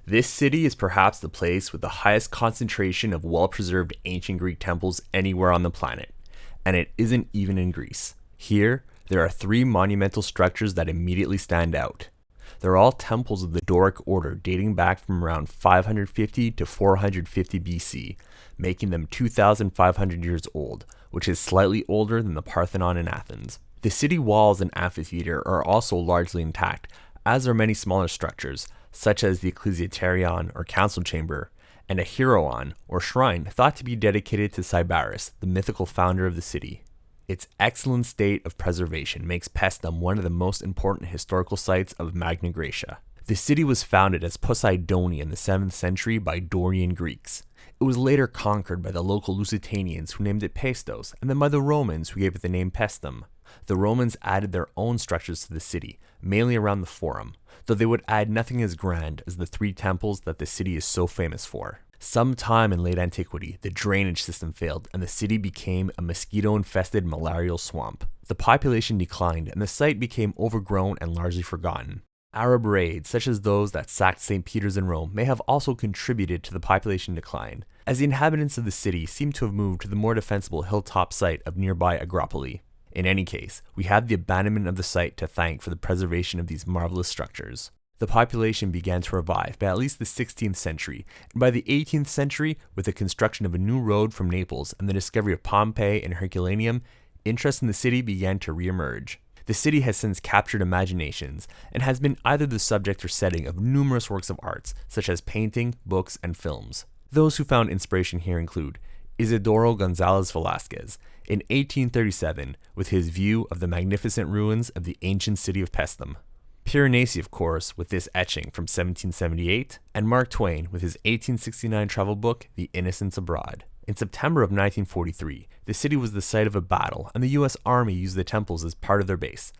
This city is perhaps the place with the highest concentration of well-preserved ancient Greek temples anywhere on the planet, and it isn't even in Greece. Here, there are three monumental structures that immediately stand out. They're all temples of the Doric order dating back from around 550 to 450 BC, making them 2,500 years old, which is slightly older than the Parthenon in Athens. The city walls and amphitheater are also largely intact, as are many smaller structures, such as the Ekklesiasterion or council chamber, and a Hieron or shrine thought to be dedicated to Sybaris, the mythical founder of the city. Its excellent state of preservation makes Paestum one of the most important historical sites of Magna Graecia. The city was founded as Poseidonia in the 7th century by Dorian Greeks. It was later conquered by the local Lusitanians who named it Paestos, and then by the Romans who gave it the name Paestum. The Romans added their own structures to the city, mainly around the Forum, though they would add nothing as grand as the three temples that the city is so famous for. Sometime in late antiquity, the drainage system failed and the city became a mosquito-infested malarial swamp. The population declined and the site became overgrown and largely forgotten. Arab raids, such as those that sacked St. Peter's in Rome, may have also contributed to the population decline, as the inhabitants of the city seem to have moved to the more defensible hilltop site of nearby Agropoli. In any case, we have the abandonment of the site to thank for the preservation of these marvelous structures. The population began to revive by at least the 16th century, and by the 18th century, with the construction of a new road from Naples and the discovery of Pompeii and Herculaneum, interest in the city began to re-emerge. The city has since captured imaginations, and has been either the subject or setting of numerous works of arts, such as painting, books, and films. Those who found inspiration here include Isidoro González Velázquez, in 1837, with his view of the magnificent ruins of the ancient city of Paestum. Piranesi, of course, with this etching from 1778, and Mark Twain with his 1869 travel book, The Innocents Abroad. In September of 1943, the city was the site of a battle, and the U.S. Army used the temples as part of their base.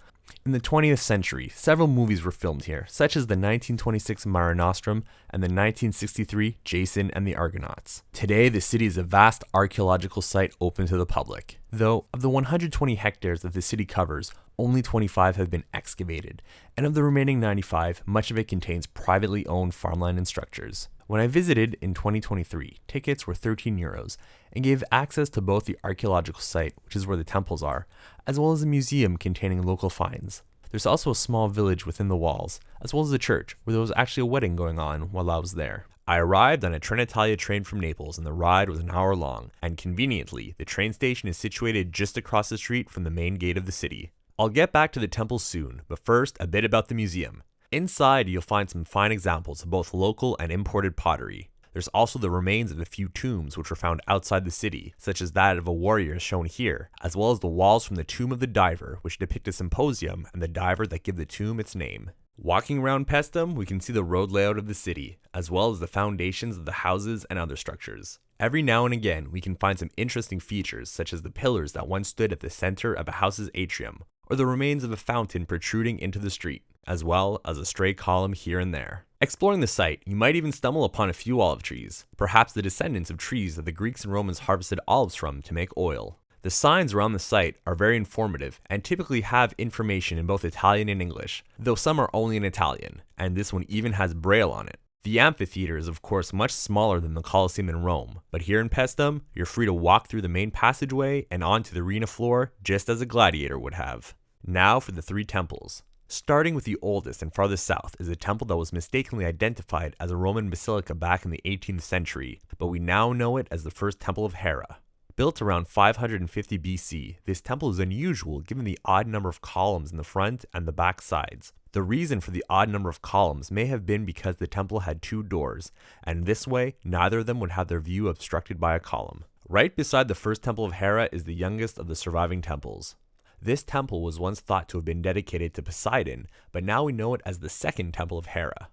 In the 20th century, several movies were filmed here, such as the 1926 Mare Nostrum and the 1963 Jason and the Argonauts. Today, the city is a vast archaeological site open to the public. Though, of the 120 hectares that the city covers, only 25 have been excavated, and of the remaining 95, much of it contains privately owned farmland and structures. When I visited in 2023, tickets were €13 and gave access to both the archaeological site, which is where the temples are, as well as a museum containing local finds. There's also a small village within the walls, as well as a church where there was actually a wedding going on while I was there. I arrived on a Trenitalia train from Naples and the ride was an hour long, and conveniently, the train station is situated just across the street from the main gate of the city. I'll get back to the temples soon, but first, a bit about the museum. Inside, you'll find some fine examples of both local and imported pottery. There's also the remains of a few tombs which were found outside the city, such as that of a warrior shown here, as well as the walls from the tomb of the diver, which depict a symposium and the diver that give the tomb its name. Walking around Paestum, we can see the road layout of the city, as well as the foundations of the houses and other structures. Every now and again, we can find some interesting features, such as the pillars that once stood at the center of a house's atrium, or the remains of a fountain protruding into the street, as well as a stray column here and there. Exploring the site, you might even stumble upon a few olive trees, perhaps the descendants of trees that the Greeks and Romans harvested olives from to make oil. The signs around the site are very informative and typically have information in both Italian and English, though some are only in Italian, and this one even has Braille on it. The amphitheater is of course much smaller than the Colosseum in Rome, but here in Paestum, you're free to walk through the main passageway and onto the arena floor just as a gladiator would have. Now for the three temples. Starting with the oldest and farthest south is a temple that was mistakenly identified as a Roman basilica back in the 18th century, but we now know it as the first temple of Hera. Built around 550 BC, this temple is unusual given the odd number of columns in the front and the back sides. The reason for the odd number of columns may have been because the temple had two doors, and this way, neither of them would have their view obstructed by a column. Right beside the first temple of Hera is the youngest of the surviving temples. This temple was once thought to have been dedicated to Poseidon, but now we know it as the second temple of Hera.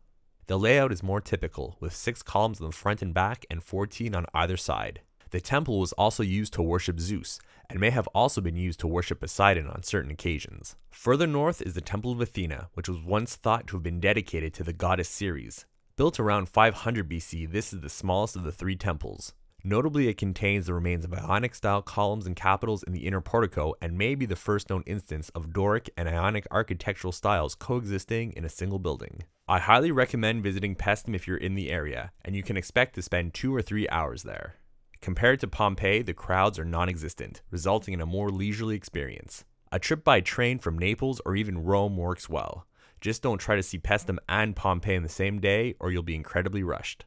The layout is more typical, with 6 columns in the front and back and 14 on either side. The temple was also used to worship Zeus, and may have also been used to worship Poseidon on certain occasions. Further north is the Temple of Athena, which was once thought to have been dedicated to the goddess Ceres. Built around 500 BC, this is the smallest of the 3 temples. Notably, it contains the remains of Ionic-style columns and capitals in the inner portico, and may be the first known instance of Doric and Ionic architectural styles coexisting in a single building. I highly recommend visiting Paestum if you're in the area, and you can expect to spend 2 or 3 hours there. Compared to Pompeii, the crowds are non-existent, resulting in a more leisurely experience. A trip by train from Naples or even Rome works well. Just don't try to see Paestum and Pompeii in the same day, or you'll be incredibly rushed.